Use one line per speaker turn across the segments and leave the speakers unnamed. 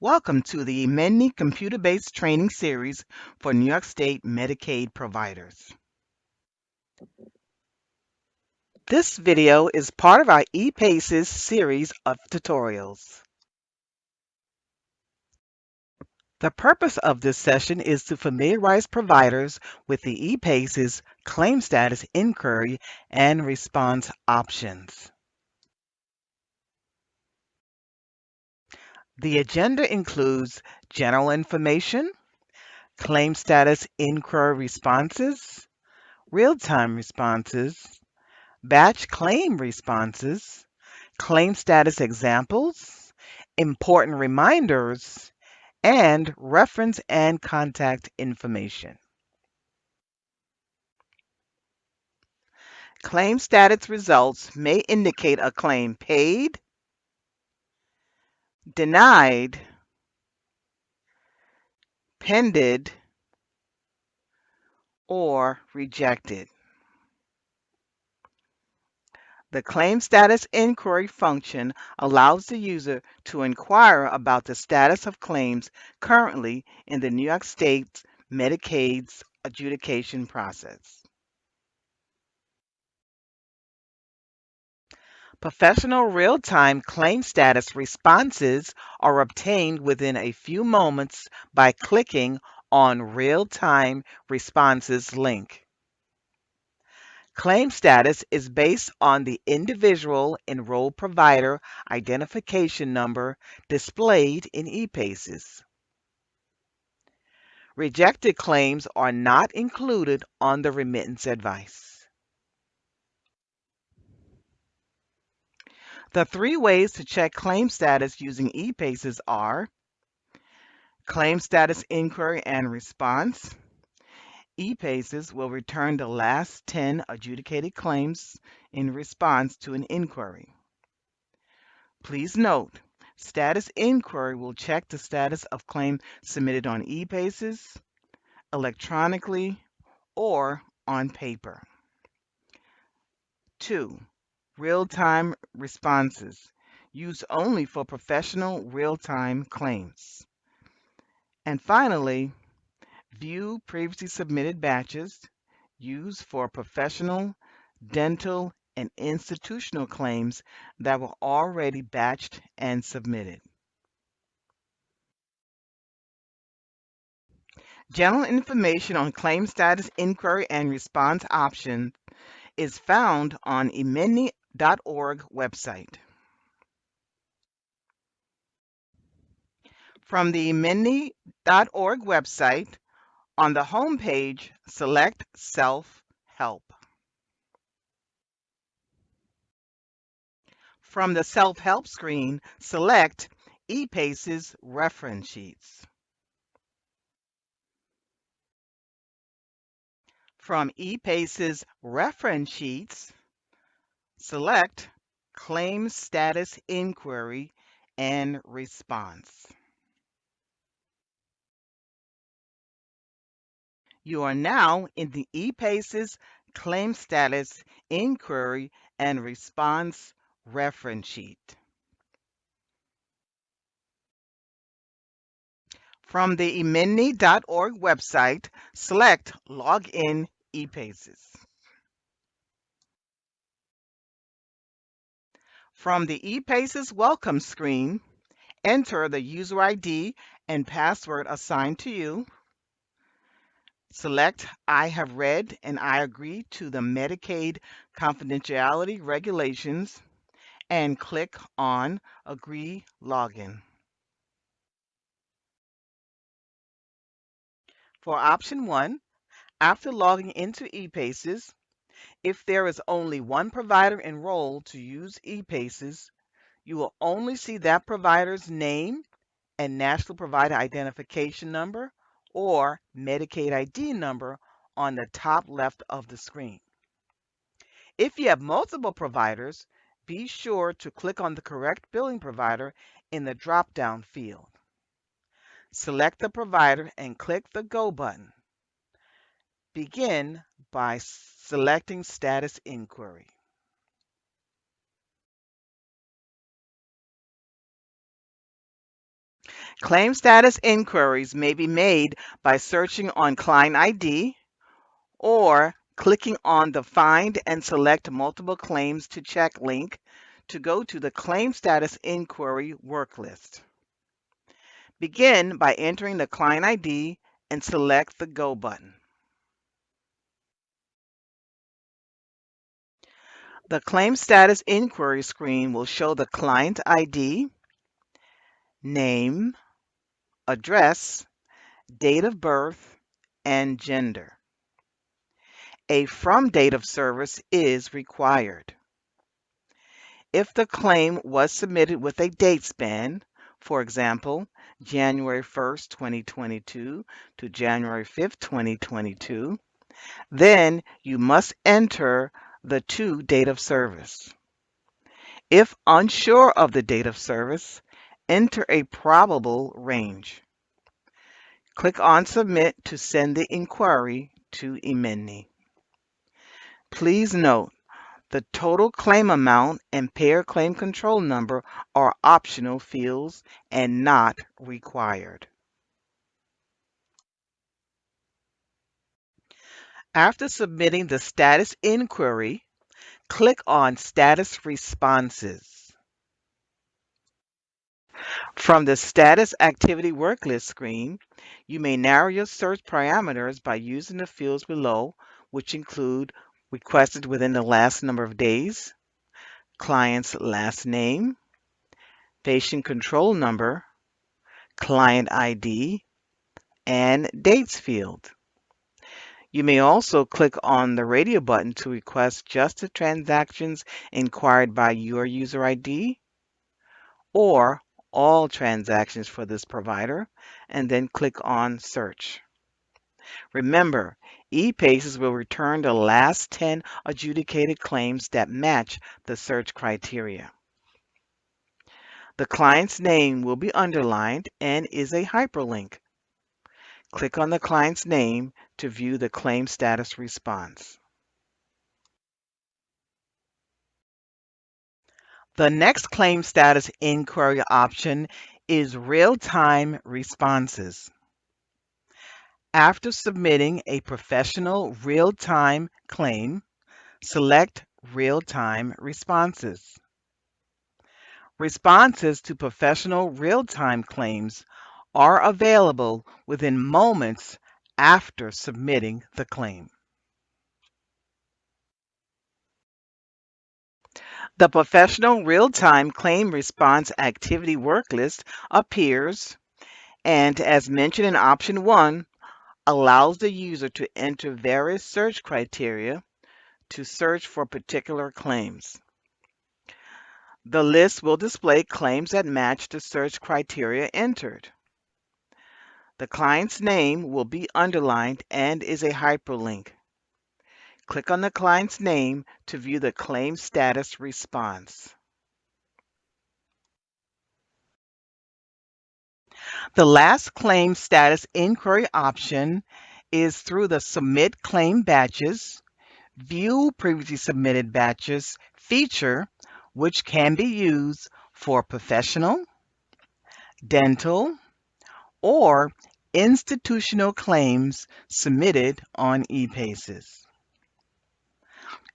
Welcome to the many computer-based training series for New York State Medicaid providers. This video is part of our ePACES series of tutorials. The purpose of this session is to familiarize providers with the ePACES claim status inquiry and response options. The agenda includes general information, claim status inquiry responses, real-time responses, batch claim responses, claim status examples, important reminders, and reference and contact information. Claim status results may indicate a claim paid, denied, pended, or rejected. The claim status inquiry function allows the user to inquire about the status of claims currently in the New York State Medicaid's adjudication process. Professional real-time claim status responses are obtained within a few moments by clicking on Real-Time Responses link. Claim status is based on the individual enrolled provider identification number displayed in ePACES. Rejected claims are not included on the remittance advice. The three ways to check claim status using ePACES are claim status inquiry and response. ePACES will return the last 10 adjudicated claims in response to an inquiry. Please note, status inquiry will check the status of claim submitted on ePACES, electronically, or on paper. 2. Real-time responses, used only for professional real-time claims. And finally, view previously submitted batches, used for professional, dental, and institutional claims that were already batched and submitted. General information on claim status inquiry and response options is found on emini.org website. From the emini.org website, on the home page, select Self-Help. From the Self-Help screen, select ePACES Reference Sheets. From ePACES Reference Sheets, select Claim Status Inquiry and Response. You are now in the ePACES Claim Status Inquiry and Response Reference Sheet. From the emini.org website, select Login ePACES. From the ePACES Welcome screen, enter the user ID and password assigned to you. Select I have read and I agree to the Medicaid confidentiality regulations and click on Agree Login. For option 1, after logging into ePACES, if there is only one provider enrolled to use ePACES, you will only see that provider's name and National Provider Identification Number or Medicaid ID number on the top left of the screen. If you have multiple providers, be sure to click on the correct billing provider in the drop-down field. Select the provider and click the Go button. Begin by selecting Status Inquiry. Claim status inquiries may be made by searching on Client ID or clicking on the Find and Select Multiple Claims to Check link to go to the Claim Status Inquiry work list. Begin by entering the client ID and select the Go button. The Claim Status Inquiry screen will show the client ID, name, address, date of birth, and gender. A From Date of Service is required. If the claim was submitted with a date span, for example, January 1st, 2022 to January 5th, 2022, then you must enter the to date of service. If unsure of the date of service, enter a probable range. Click on Submit to send the inquiry to eMNI. Please note, the total claim amount and payer claim control number are optional fields and not required. After submitting the status inquiry, click on Status Responses. From the Status Activity Worklist screen, you may narrow your search parameters by using the fields below, which include requested within the last number of days, client's last name, patient control number, client ID, and dates field. You may also click on the radio button to request just the transactions inquired by your user ID or all transactions for this provider, and then click on Search. Remember, ePACES will return the last 10 adjudicated claims that match the search criteria. The client's name will be underlined and is a hyperlink. Click on the client's name to view the claim status response. The next claim status inquiry option is real-time responses. After submitting a professional real-time claim, select Real-Time Responses. Responses to professional real-time claims are available within moments after submitting the claim. The Professional Real-Time Claim Response Activity Worklist appears and, as mentioned in Option 1, allows the user to enter various search criteria to search for particular claims. The list will display claims that match the search criteria entered. The client's name will be underlined and is a hyperlink. Click on the client's name to view the claim status response. The last claim status inquiry option is through the Submit Claim Batches, View Previously Submitted Batches feature, which can be used for professional, dental, or institutional claims submitted on ePACES.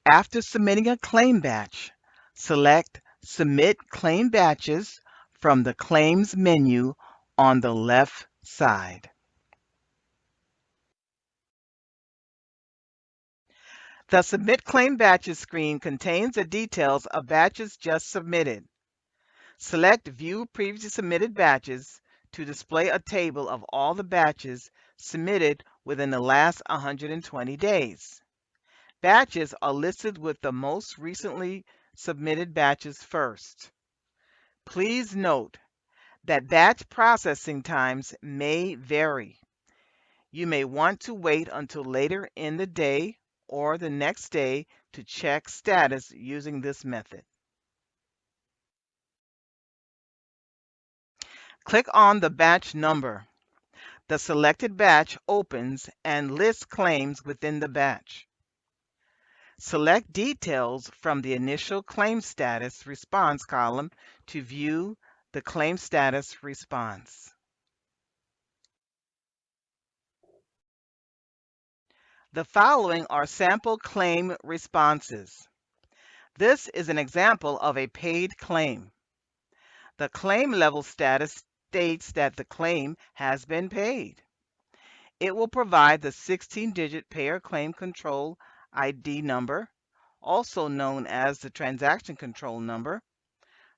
After submitting a claim batch, select Submit Claim Batches from the Claims menu on the left side. The Submit Claim Batches screen contains the details of batches just submitted. Select View Previously Submitted Batches to display a table of all the batches submitted within the last 120 days. Batches are listed with the most recently submitted batches first. Please note that batch processing times may vary. You may want to wait until later in the day or the next day to check status using this method. Click on the batch number. The selected batch opens and lists claims within the batch. Select details from the initial claim status response column to view the claim status response. The following are sample claim responses. This is an example of a paid claim. The claim level status states that the claim has been paid. It will provide the 16-digit payer claim control ID number, also known as the transaction control number,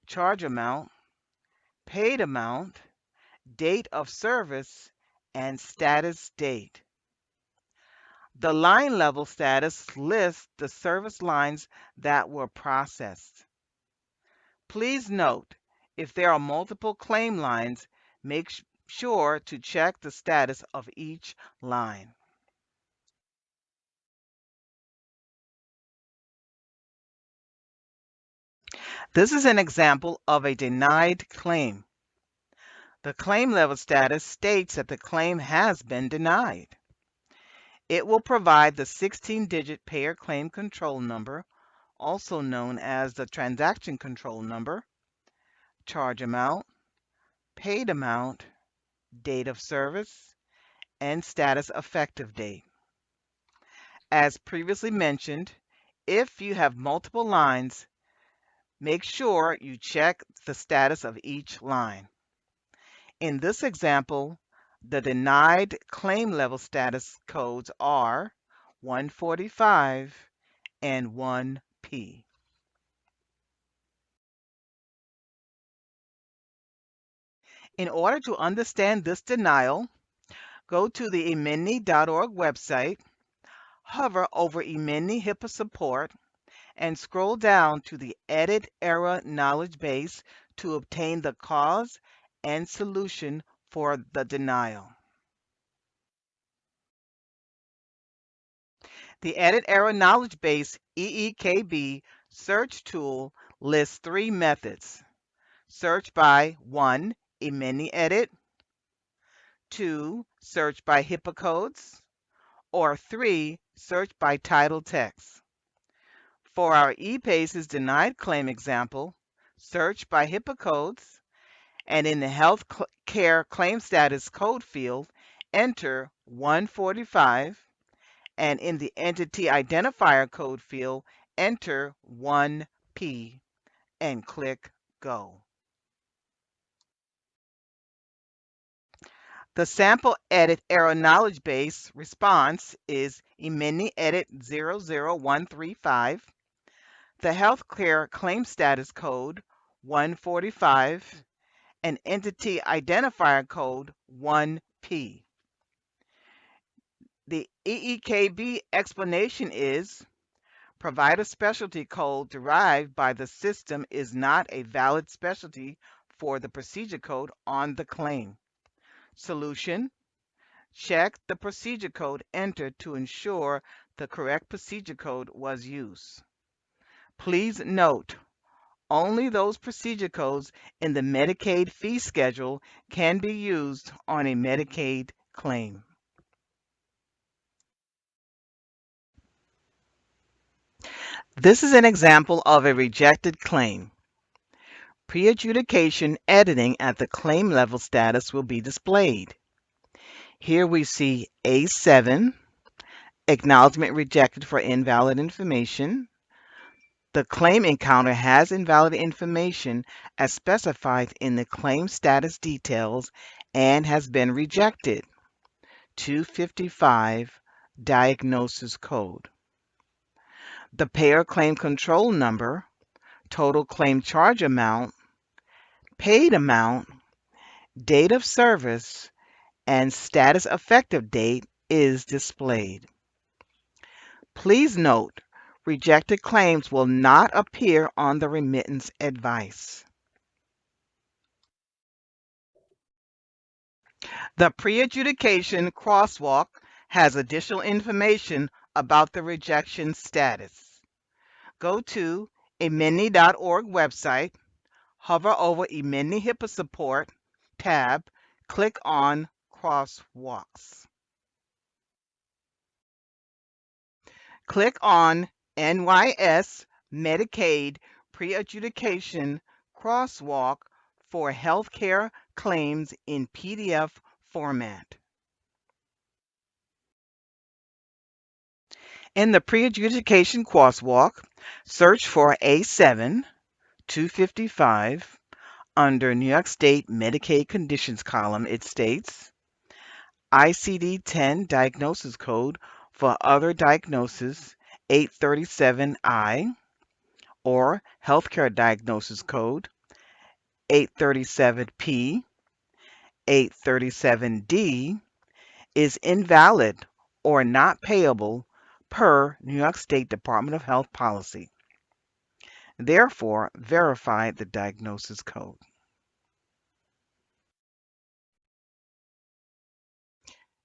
charge amount, paid amount, date of service, and status date. The line level status lists the service lines that were processed. Please note, if there are multiple claim lines, make sure to check the status of each line. This is an example of a denied claim. The claim level status states that the claim has been denied. It will provide the 16-digit payer claim control number, also known as the transaction control number, charge amount, paid amount, date of service, and status effective date. As previously mentioned, if you have multiple lines, make sure you check the status of each line. In this example, the denied claim level status codes are 145 and 1P. In order to understand this denial, go to the emini.org website, hover over emini HIPAA support, and scroll down to the Edit Error Knowledge Base to obtain the cause and solution for the denial. The Edit Error Knowledge Base EEKB search tool lists three methods. Search by 1. emini edit, 2. Search by HIPAA codes, or 3. Search by title text. For our ePACES denied claim example, search by HIPAA codes, and in the Health Care Claim Status Code field, enter 145, and in the Entity Identifier Code field, enter 1P, and click Go. The sample edit error knowledge base response is emini edit 00135. The healthcare claim status code 145, and entity identifier code 1P. The EEKB explanation is provider specialty code derived by the system is not a valid specialty for the procedure code on the claim. Solution: check the procedure code entered to ensure the correct procedure code was used. Please note, only those procedure codes in the Medicaid fee schedule can be used on a Medicaid claim. This is an example of a rejected claim. Pre-adjudication editing at the claim level status will be displayed. Here we see A7, acknowledgement rejected for invalid information. The claim encounter has invalid information as specified in the claim status details and has been rejected. 255 diagnosis code. The payer claim control number, total claim charge amount, paid amount, date of service, and status effective date is displayed. Please note, rejected claims will not appear on the remittance advice. The pre-adjudication crosswalk has additional information about the rejection status. Go to emini.org website, hover over emini HIPAA support tab, click on crosswalks. Click on NYS Medicaid Pre-Adjudication Crosswalk for healthcare claims in PDF format. In the pre-adjudication crosswalk, search for A7 255 under New York State Medicaid Conditions column. It states ICD-10 diagnosis code for other diagnosis 837I or healthcare diagnosis code 837P, 837D is invalid or not payable per New York State Department of Health policy. Therefore, verify the diagnosis code.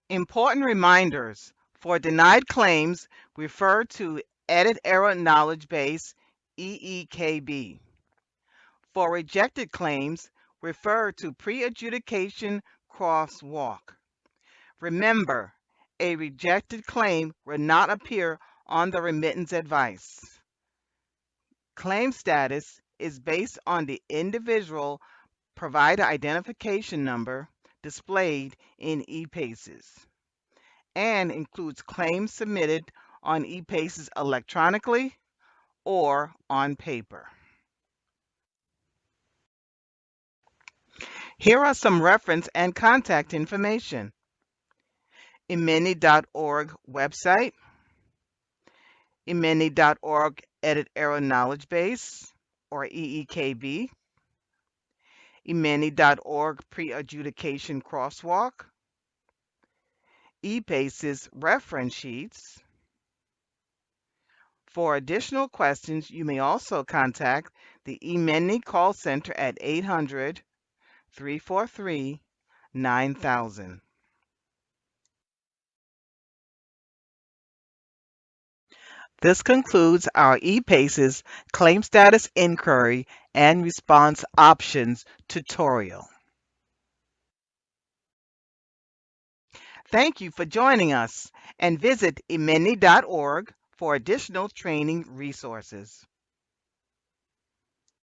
Important reminders. For denied claims, refer to Edit Error Knowledge Base, EEKB. For rejected claims, refer to Pre-Adjudication Crosswalk. Remember, a rejected claim will not appear on the remittance advice. Claim status is based on the individual provider identification number displayed in ePACES and includes claims submitted on ePACES electronically or on paper. Here are some reference and contact information. eMany.org website, eMany.org Edit Error Knowledge Base, or EEKB, eMany.org Pre-Adjudication Crosswalk, ePACES reference sheets. For additional questions, you may also contact the eMany call center at 800-343-9000. This concludes our ePACES Claim Status Inquiry and Response Options tutorial. Thank you for joining us, and visit eMany.org for additional training resources.